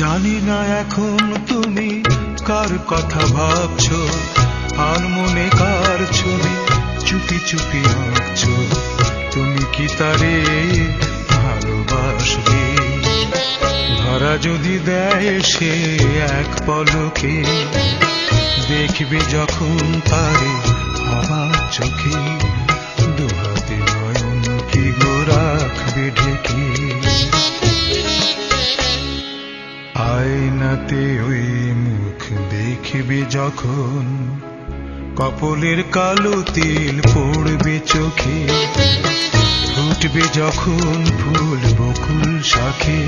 জানি না এখন তুমি কার কথা ভাবছো, আর মনে কার ছবি চুপি চুপি আঁকছো। তুমি কি তারে ভালোবাসবে? ধরা যদি দেয় সে এক পলকে, দেখবে যখন তারে আমার চোখে, দুহাতে নয়ন কি গো রাখবে ঢেকে। আয়নাতে ওই মুখ দেখবে যখন, কপলের কালো তিল পড়বে চোখে, ফুটবে যখন ফুল বকুল শাখে।